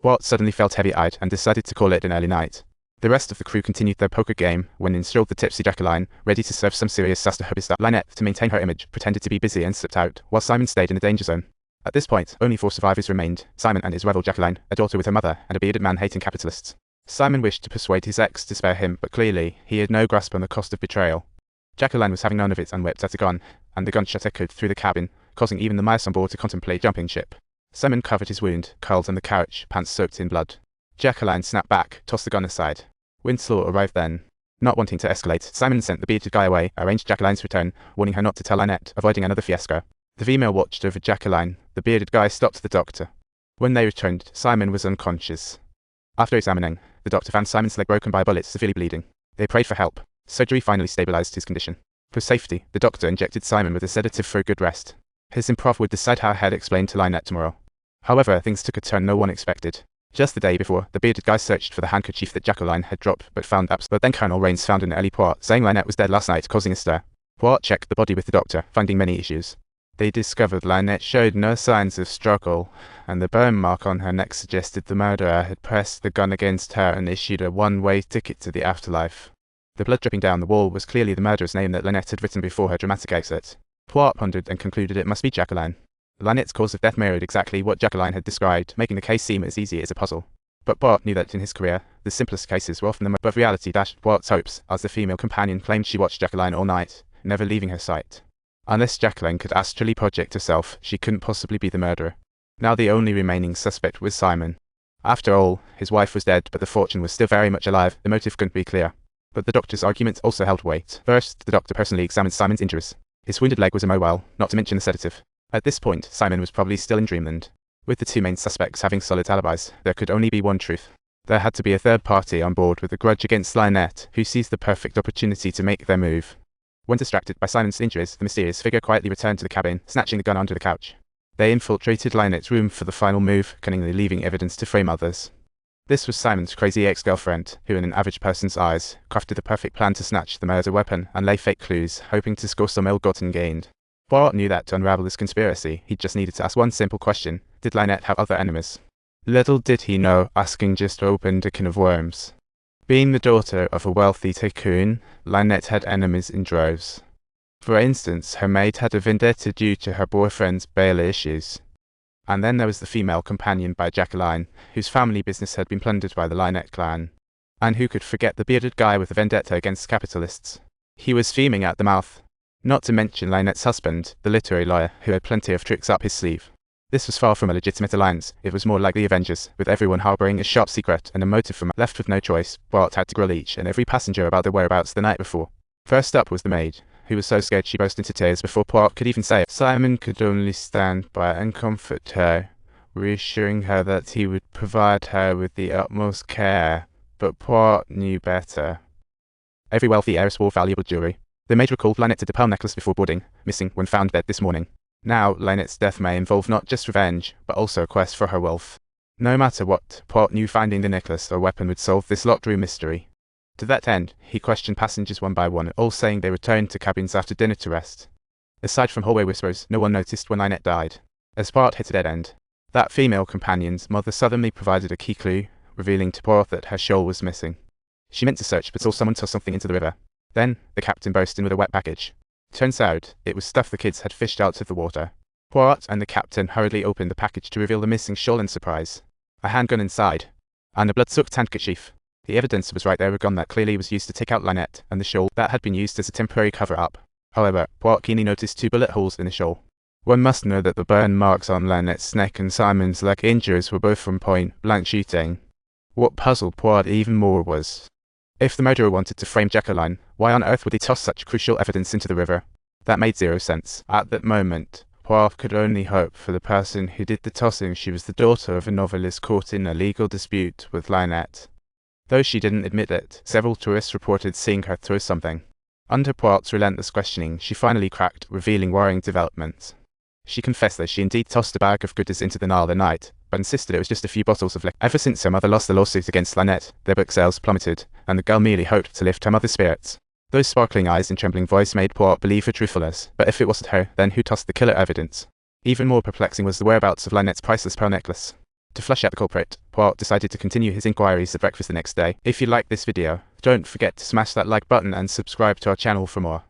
Poirot suddenly felt heavy-eyed and decided to call it an early night. The rest of the crew continued their poker game when in strolled the tipsy Jacqueline, ready to serve some serious sass to her bista. Lynette, to maintain her image, pretended to be busy and slipped out, while Simon stayed in the danger zone. At this point, only 4 survivors remained: Simon and his rival Jacqueline, a daughter with her mother, and a bearded man hating capitalists. Simon wished to persuade his ex to spare him, but clearly, he had no grasp on the cost of betrayal. Jacqueline was having none of it and whipped at a gun, and the gunshot echoed through the cabin, causing even the mice on board to contemplate jumping ship. Simon covered his wound, curled on the couch, pants soaked in blood. Jacqueline snapped back, tossed the gun aside. Winslow arrived then. Not wanting to escalate, Simon sent the bearded guy away, arranged Jacqueline's return, warning her not to tell Lynette, avoiding another fiasco. The female watched over Jacqueline. The bearded guy stopped the doctor. When they returned, Simon was unconscious. After examining, the doctor found Simon's leg broken by a bullet, severely bleeding. They prayed for help. Surgery finally stabilized his condition. For safety, the doctor injected Simon with a sedative for a good rest. His improv would decide how ahead explained to Lynette tomorrow. However, things took a turn no one expected. Just the day before, the bearded guy searched for the handkerchief that Jacqueline had dropped but found absent. But then Colonel Rains found an early Poirot, saying Lynette was dead last night, causing a stir. Poirot checked the body with the doctor, finding many issues. They discovered Lynette showed no signs of struggle, and the burn mark on her neck suggested the murderer had pressed the gun against her and issued a one-way ticket to the afterlife. The blood dripping down the wall was clearly the murderer's name that Lynette had written before her dramatic exit. Poirot pondered and concluded it must be Jacqueline. Lynette's cause of death mirrored exactly what Jacqueline had described, making the case seem as easy as a puzzle. But Poirot knew that in his career, the simplest cases were often the most. But reality dashed Poirot's hopes, as the female companion claimed she watched Jacqueline all night, never leaving her sight. Unless Jacqueline could astrally project herself, she couldn't possibly be the murderer. Now the only remaining suspect was Simon. After all, his wife was dead, but the fortune was still very much alive. The motive couldn't be clear. But the doctor's arguments also held weight. First, the doctor personally examined Simon's injuries. His wounded leg was immobile, not to mention the sedative. At this point, Simon was probably still in dreamland. With the 2 main suspects having solid alibis, there could only be one truth. There had to be a third party on board with a grudge against Lynette, who seized the perfect opportunity to make their move. When distracted by Simon's injuries, the mysterious figure quietly returned to the cabin, snatching the gun onto the couch. They infiltrated Lynette's room for the final move, cunningly leaving evidence to frame others. This was Simon's crazy ex-girlfriend, who in an average person's eyes, crafted the perfect plan to snatch the murder weapon and lay fake clues, hoping to score some ill-gotten gain. Poirot knew that to unravel this conspiracy, he just needed to ask one simple question: did Lynette have other enemies? Little did he know, asking just opened a can of worms. Being the daughter of a wealthy tycoon, Lynette had enemies in droves. For instance, her maid had a vendetta due to her boyfriend's bail issues. And then there was the female companion by Jacqueline, whose family business had been plundered by the Lynette clan. And who could forget the bearded guy with a vendetta against capitalists? He was fuming at the mouth. Not to mention Lynette's husband, the literary lawyer, who had plenty of tricks up his sleeve. This was far from a legitimate alliance. It was more like the Avengers, with everyone harboring a sharp secret and a motive for left with no choice. Poirot had to grill each and every passenger about their whereabouts the night before. First up was the maid, who was so scared she burst into tears before Poirot could even say it. Simon could only stand by and comfort her, reassuring her that he would provide her with the utmost care. But Poirot knew better. Every wealthy heiress wore valuable jewelry. The maid recalled Lynette to the pearl necklace before boarding, missing when found dead this morning. Now, Lynette's death may involve not just revenge, but also a quest for her wealth. No matter what, Poirot knew finding the necklace or weapon would solve this locked-room mystery. To that end, he questioned passengers one by one, all saying they returned to cabins after dinner to rest. Aside from hallway whispers, no one noticed when Lynette died. As Poirot hit a dead end, that female companion's mother suddenly provided a key clue, revealing to Poirot that her shawl was missing. She meant to search, but saw someone toss something into the river. Then, the captain burst in with a wet package. Turns out, it was stuff the kids had fished out of the water. Poirot and the captain hurriedly opened the package to reveal the missing shawl in surprise. A handgun inside, and a blood-soaked handkerchief. The evidence was right there, a gun that clearly was used to take out Lynette, and the shawl that had been used as a temporary cover-up. However, Poirot keenly noticed 2 bullet holes in the shawl. One must know that the burn marks on Lynette's neck and Simon's leg injuries were both from point-blank shooting. What puzzled Poirot even more was, if the murderer wanted to frame Jacqueline, why on earth would he toss such crucial evidence into the river? That made 0 sense. At that moment, Poirot could only hope for the person who did the tossing. She was the daughter of a novelist caught in a legal dispute with Lynette. Though she didn't admit it, several tourists reported seeing her throw something. Under Poirot's relentless questioning, she finally cracked, revealing worrying developments. She confessed that she indeed tossed a bag of goodies into the Nile that night, but insisted it was just a few bottles of liquor. Ever since her mother lost the lawsuit against Lynette, their book sales plummeted, and the girl merely hoped to lift her mother's spirits. Those sparkling eyes and trembling voice made Poirot believe her truthfulness, but if it wasn't her, then who tossed the killer evidence? Even more perplexing was the whereabouts of Lynette's priceless pearl necklace. To flush out the culprit, Poirot decided to continue his inquiries at breakfast the next day. If you liked this video, don't forget to smash that like button and subscribe to our channel for more.